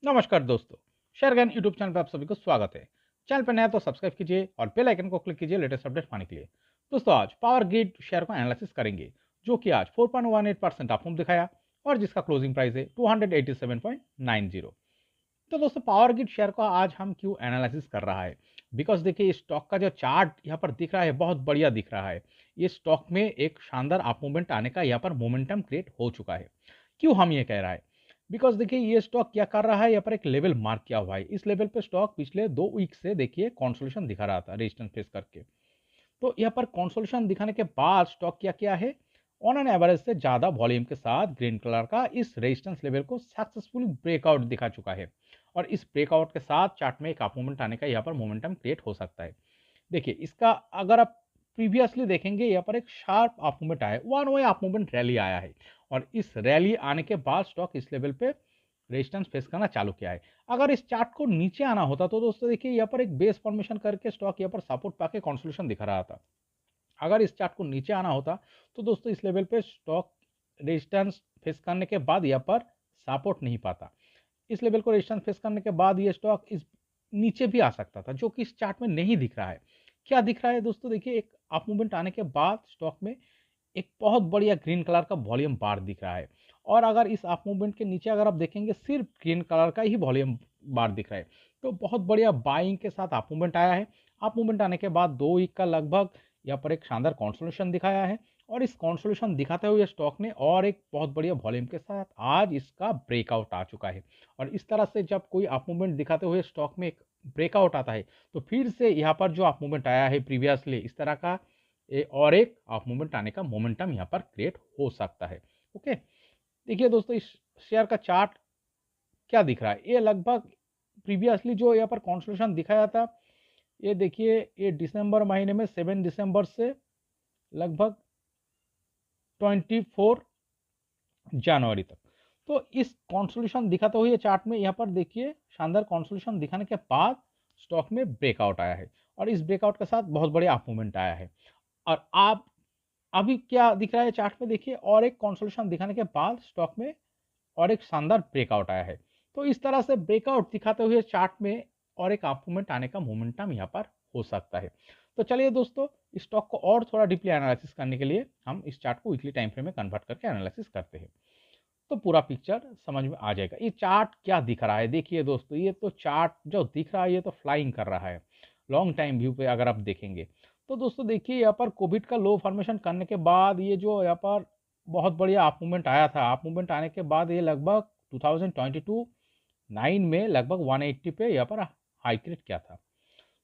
नमस्कार दोस्तों, शेयर ज्ञान यूट्यूब चैनल पर आप सभी को स्वागत है। चैनल पर नया तो सब्सक्राइब कीजिए और बेल आइकन को क्लिक कीजिए लेटेस्ट अपडेट पाने के लिए। दोस्तों आज पावर ग्रिड शेयर को एनालिसिस करेंगे जो कि आज 4.18% अप मूव दिखाया और जिसका क्लोजिंग प्राइस है 287.90। तो दोस्तों पावर ग्रिड शेयर को आज हम क्यों एनालिसिस कर रहा है, बिकॉज देखिए स्टॉक का जो चार्ट यहाँ पर दिख रहा है बहुत बढ़िया दिख रहा है। ये स्टॉक में एक शानदार अप मूवमेंट आने का यहाँ पर मोमेंटम क्रिएट हो चुका है। क्यों हम ये कह रहा है, बिकॉज देखिए ये स्टॉक क्या कर रहा है, यहाँ पर एक लेवल मार्क किया हुआ है। इस लेवल पे स्टॉक पिछले 2 वीक से देखिए कॉन्सोलेशन दिखा रहा था रेजिस्टेंस फेस करके। तो यहाँ पर कॉन्सोलेशन दिखाने के बाद स्टॉक क्या किया है, ऑन एन एवरेज से ज्यादा वॉल्यूम के साथ ग्रीन कलर का इस रेजिस्टेंस लेवल को सक्सेसफुली ब्रेकआउट दिखा चुका है। और इस ब्रेकआउट के साथ चार्ट में एक अप मूवमेंट आने का यहाँ पर मोमेंटम क्रिएट हो सकता है। देखिए इसका अगर आप प्रीवियसली देखेंगे यहाँ पर एक शार्प अप मूवमेंट आया है, one way up movement rally आया है। और इस रैली आने के बाद स्टॉक इस लेवल पे रेजिस्टेंस फेस करना चालू किया है। अगर इस चार्ट को नीचे आना होता तो दोस्तों देखिए यहाँ पर एक बेस फॉर्मेशन करके स्टॉक यहाँ पर सपोर्ट पाके कंसोलिडेशन दिखा रहा था। अगर इस चार्ट को नीचे आना होता तो दोस्तों इस लेवल पे स्टॉक रेजिस्टेंस फेस करने के बाद यहाँ पर सपोर्ट नहीं पाता। इस लेवल को रेजिस्टेंस फेस करने के बाद ये स्टॉक इस नीचे भी आ सकता था, जो कि इस चार्ट में नहीं दिख रहा है। क्या दिख रहा है दोस्तों, देखिए एक अप मूवमेंट आने के बाद स्टॉक में एक बहुत बढ़िया ग्रीन कलर का वॉल्यूम बार दिख रहा है। और अगर इस अप मूवमेंट के नीचे अगर आप देखेंगे सिर्फ ग्रीन कलर का ही वॉल्यूम बार दिख रहा है। तो बहुत बढ़िया बाइंग के साथ अप मूवमेंट आया है। अप मूवमेंट आने के बाद 2 वीक का लगभग यहाँ पर एक शानदार कॉन्सोलेशन दिखाया है। और इस कॉन्सोलेशन दिखाते हुए स्टॉक ने और एक बहुत बढ़िया वॉल्यूम के साथ आज इसका ब्रेकआउट आ चुका है। और इस तरह से जब कोई अप मूवमेंट दिखाते हुए स्टॉक में एक ब्रेकआउट आता है तो फिर से यहाँ पर जो अप मूवमेंट आया है प्रीवियसली इस तरह का और एक अप मूवमेंट आने का मोमेंटम यहाँ पर क्रिएट हो सकता है। ओके, देखिए दोस्तों इस शेयर का चार्ट क्या दिख रहा है, ये लगभग प्रीवियसली जो यहाँ पर कॉन्सोलेशन दिखाया था, ये देखिए ये दिसंबर महीने में 7 दिसंबर से लगभग 24 जनवरी तक। तो इस कॉन्सोलेशन दिखाते हुए चार्ट में यहाँ पर देखिए शानदार कॉन्सोलेशन दिखाने के बाद स्टॉक में ब्रेकआउट आया है। और इस ब्रेकआउट के साथ बहुत बड़े अप मूवमेंट आया है। और आप अभी क्या दिख रहा है चार्ट में, देखिए और एक कॉन्सोलेशन दिखाने के बाद स्टॉक में और एक शानदार ब्रेकआउट आया है। तो इस तरह से ब्रेकआउट दिखाते हुए चार्ट में और एक अप मूवमेंट आने का मोमेंटम यहाँ पर हो सकता है। तो चलिए दोस्तों इस स्टॉक को और थोड़ा डीपली एनालिसिस करने के लिए हम इस चार्ट को वीकली टाइम फ्रेम में कन्वर्ट करके एनालिसिस करते हैं। तो पूरा पिक्चर समझ में आ जाएगा। ये चार्ट क्या दिख रहा है, देखिए दोस्तों ये तो चार्ट जो दिख रहा है ये तो फ्लाइंग कर रहा है लॉन्ग टाइम व्यू पे अगर आप देखेंगे। तो दोस्तों देखिए यहाँ पर कोविड का लो फॉर्मेशन करने के बाद ये जो यहाँ पर बहुत बढ़िया अप मूवमेंट आया था, अप मूवमेंट आने के बाद ये लगभग 2022 9 में लगभग 180 पे यहाँ पर हाई क्रिएट किया था।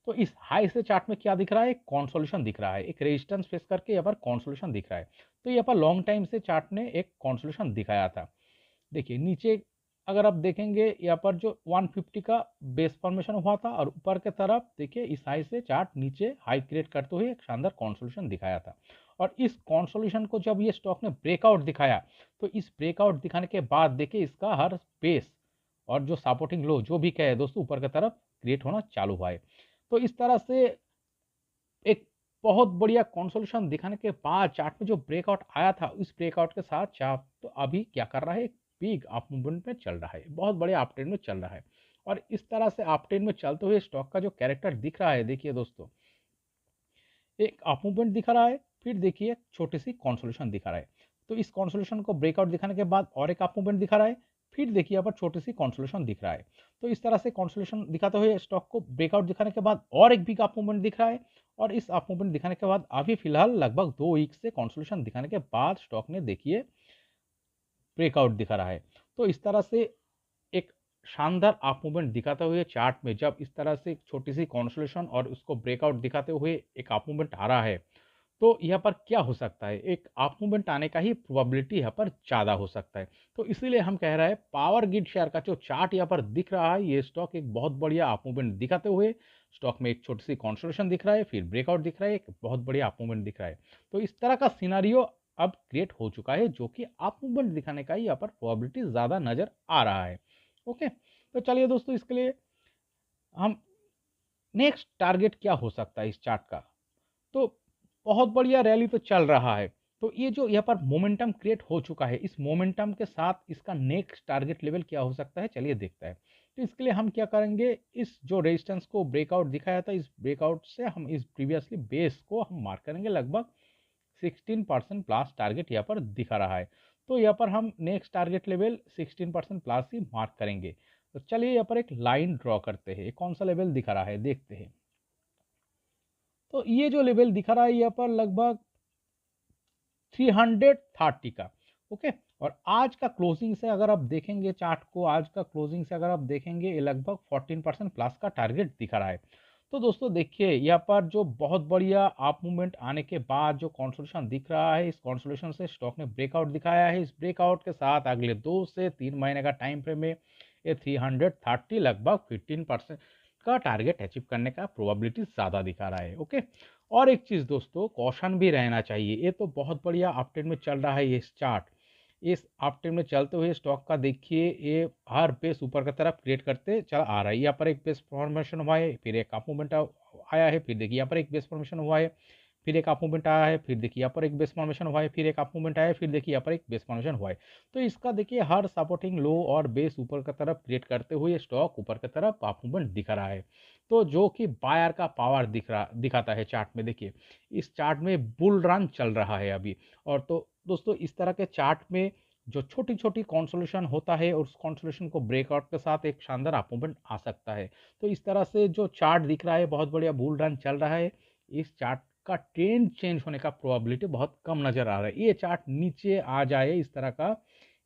तो इस हाई से चार्ट में क्या दिख रहा है, कॉन्सोलेशन दिख रहा है, एक रेजिस्टेंस फेस करके यहाँ पर कॉन्सोलेशन दिख रहा है। तो यहाँ पर लॉन्ग टाइम से चार्ट ने एक कॉन्सोलेशन दिखाया था। देखिए नीचे अगर आप देखेंगे यहाँ पर जो 150 का बेस फॉर्मेशन हुआ था और ऊपर के तरफ देखिए इस हाई से चार्ट नीचे हाई क्रिएट करते हुए एक शानदार कॉन्सोलेशन दिखाया था। और इस कॉन्सोलेशन को जब ये स्टॉक ने ब्रेकआउट दिखाया तो इस ब्रेकआउट दिखाने के बाद देखिए इसका हर बेस और जो सपोर्टिंग लो जो भी कहे दोस्तों ऊपर की तरफ क्रिएट होना चालू हुआ है। तो इस तरह से एक बहुत बढ़िया कॉन्सोलेशन दिखाने के बाद चार्ट में जो ब्रेकआउट आया था इस ब्रेकआउट के साथ चार्ट तो अभी क्या कर रहा है, एक बिग अप मूवमेंट में चल रहा है, बहुत बड़े अप ट्रेंड में चल रहा है। और इस तरह से अप ट्रेंड में चलते हुए स्टॉक का जो कैरेक्टर दिख रहा है, देखिए दोस्तों एक अप मूवमेंट दिखा रहा है, फिर देखिए छोटी सी कॉन्सोलेशन दिखा रहा है। तो इस कॉन्सोलेशन को ब्रेकआउट दिखाने के बाद और एक अप मूवमेंट दिखा रहा है, फिर देखिए यहाँ पर छोटी सी कॉन्सोलेशन दिख रहा है। तो इस तरह से कॉन्सोलेशन दिखाते हुए स्टॉक को ब्रेकआउट दिखाने के बाद और एक बिग अप मूवमेंट दिख रहा है। और इस अप मूवमेंट दिखाने के बाद अभी फिलहाल लगभग 2 वीक से कॉन्सोलेशन दिखाने के बाद स्टॉक ने देखिए ब्रेकआउट दिखा रहा है। तो इस तरह से एक शानदार अप मूवमेंट दिखाते हुए चार्ट में जब इस तरह से एक छोटी सी कॉन्सोलेशन और उसको ब्रेकआउट दिखाते हुए एक अप मूवमेंट आ रहा है, तो यहाँ पर क्या हो सकता है, एक अप मूवमेंट आने का ही प्रोबेबिलिटी यहाँ पर ज़्यादा हो सकता है। तो इसीलिए हम कह रहे हैं पावर ग्रिड शेयर का जो चार्ट यहाँ पर दिख रहा है ये स्टॉक एक बहुत बढ़िया अप मूवमेंट दिखाते हुए स्टॉक में एक छोटी सी कॉन्सोलेशन दिख रहा है, फिर ब्रेकआउट दिख रहा है, एक बहुत बढ़िया अप मूवमेंट दिख रहा है। तो इस तरह का सिनारियो अब क्रिएट हो चुका है जो कि अप मूवमेंट दिखाने का ही यहाँ पर प्रोबेबिलिटी ज़्यादा नज़र आ रहा है। ओके, तो चलिए दोस्तों इसके लिए हम नेक्स्ट टारगेट क्या हो सकता है इस चार्ट का। तो बहुत बढ़िया रैली तो चल रहा है। तो ये जो यहाँ पर मोमेंटम क्रिएट हो चुका है, इस मोमेंटम के साथ इसका नेक्स्ट टारगेट लेवल क्या हो सकता है, चलिए देखते हैं। तो इसके लिए हम क्या करेंगे, इस जो रेजिस्टेंस को ब्रेकआउट दिखाया था, इस ब्रेकआउट से हम इस प्रीवियसली बेस को हम मार्क करेंगे, लगभग 16% प्लस टारगेट यहाँ पर दिखा रहा है। तो यहाँ पर हम नेक्स्ट टारगेट लेवल 16% प्लस ही मार्क करेंगे। तो चलिए यहाँ पर एक लाइन ड्रॉ करते हैं, कौन सा लेवल दिखा रहा है देखते हैं। तो ये जो लेवल दिखा रहा है यहाँ पर लगभग 330 का, ओके। और आज का क्लोजिंग से अगर आप देखेंगे चार्ट को, आज का क्लोजिंग से अगर आप देखेंगे ये लगभग 14% प्लस का टारगेट दिखा रहा है। तो दोस्तों देखिए यहाँ पर जो बहुत बढ़िया अप मूवमेंट आने के बाद जो कंसोलिडेशन दिख रहा है, इस कंसोलिडेशन से स्टॉक ने ब्रेकआउट दिखाया है। इस ब्रेकआउट के साथ अगले 2 से 3 महीने का टाइम फ्रेम में ये 330 लगभग 15% का टारगेट अचीव करने का प्रोबेबिलिटी ज़्यादा दिखा रहा है, ओके। और एक चीज़ दोस्तों, कॉशन भी रहना चाहिए। ये तो बहुत बढ़िया अपट्रेंड में चल रहा है ये चार्ट। इस अपट्रेंड में चलते हुए स्टॉक का देखिए ये हर बेस ऊपर की तरफ क्रिएट करते चल आ रहा है। यहाँ पर एक बेस फॉर्मेशन हुआ है, फिर एक अप मूवमेंट आया है, फिर देखिए यहाँ पर एक बेस फॉर्मेशन हुआ है, फिर एक अप मूवमेंट आया है, फिर देखिए यहाँ पर एक बेस फॉर्मेशन हुआ है, फिर एक अप मूवमेंट आया है, फिर देखिए यहाँ पर एक बेस फॉर्मेशन हुआ है। तो इसका देखिए हर सपोर्टिंग लो और बेस ऊपर की तरफ क्रिएट करते हुए स्टॉक ऊपर की तरफ अप मूवमेंट दिखा रहा है। तो जो कि बायर का पावर दिखाता है चार्ट में। देखिए इस चार्ट में बुल रन चल रहा है अभी। और तो दोस्तों इस तरह के चार्ट में जो छोटी छोटी कॉन्सोलेशन होता है और उस कॉन्सोलेशन को ब्रेकआउट के साथ एक शानदार अप मूवमेंट आ सकता है। तो इस तरह से जो चार्ट दिख रहा है बहुत बढ़िया बुल रन चल रहा है। इस चार्ट का ट्रेंड चेंज होने का प्रोबेबिलिटी बहुत कम नजर आ रहा है। ये चार्ट नीचे आ जाए इस तरह का,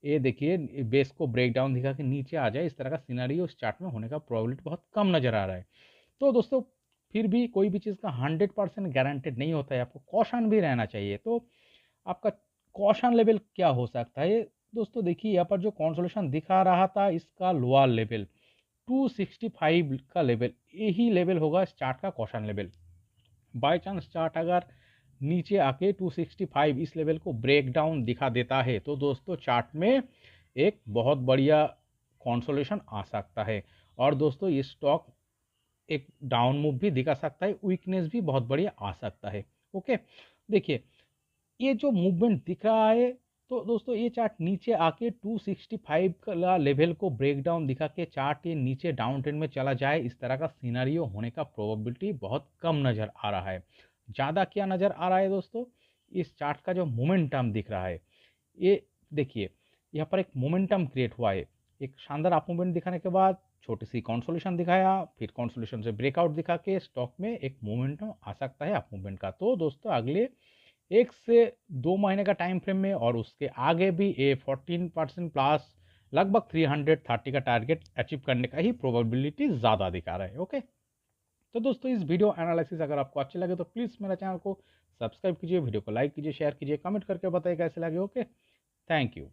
ये देखिए बेस को ब्रेक डाउन दिखा के नीचे आ जाए, इस तरह का सिनेरियो इस चार्ट में होने का प्रोबेबिलिटी बहुत कम नजर आ रहा है। तो दोस्तों फिर भी कोई भी चीज़ का 100% गारंटेड नहीं होता है, आपको कॉशन भी रहना चाहिए। तो आपका कॉशन लेवल क्या हो सकता है दोस्तों, देखिए यहाँ पर जो कॉन्सोलेशन दिखा रहा था इसका लोअर लेवल 265 का लेवल, यही लेवल होगा इस चार्ट का caution level. By chance chart अगर नीचे आके 265 इस लेवल को ब्रेक डाउन दिखा देता है तो दोस्तों चार्ट में एक बहुत बढ़िया कॉन्सोलेशन आ सकता है। और दोस्तों ये स्टॉक एक डाउन मूव भी दिखा सकता है, वीकनेस भी बहुत बढ़िया आ सकता है, ओके। देखिए ये जो मूवमेंट दिख रहा है, तो दोस्तों ये चार्ट नीचे आके 265 का लेवल को ब्रेक डाउन दिखा के चार्ट ये नीचे डाउन ट्रेंड में चला जाए, इस तरह का सिनेरियो होने का प्रोबेबिलिटी बहुत कम नज़र आ रहा है। ज़्यादा क्या नज़र आ रहा है दोस्तों, इस चार्ट का जो मोमेंटम दिख रहा है, ये देखिए यहाँ पर एक मोमेंटम क्रिएट हुआ है। एक शानदार अप मूवमेंट दिखाने के बाद छोटी सी कॉन्सोलेशन दिखाया, फिर कॉन्सोलेशन से ब्रेकआउट दिखा के स्टॉक में एक मोमेंटम आ सकता है अप मूवमेंट का। तो दोस्तों अगले 1 से 2 महीने का टाइम फ्रेम में और उसके आगे भी ये 14% प्लस लगभग 330 का टारगेट अचीव करने का ही प्रोबेबिलिटी ज़्यादा दिखा रहा है, ओके। तो दोस्तों इस वीडियो एनालिसिस अगर आपको अच्छे लगे तो प्लीज़ मेरा चैनल को सब्सक्राइब कीजिए, वीडियो को लाइक कीजिए, शेयर कीजिए, कमेंट करके बताइए कैसे लगे, ओके। Thank you.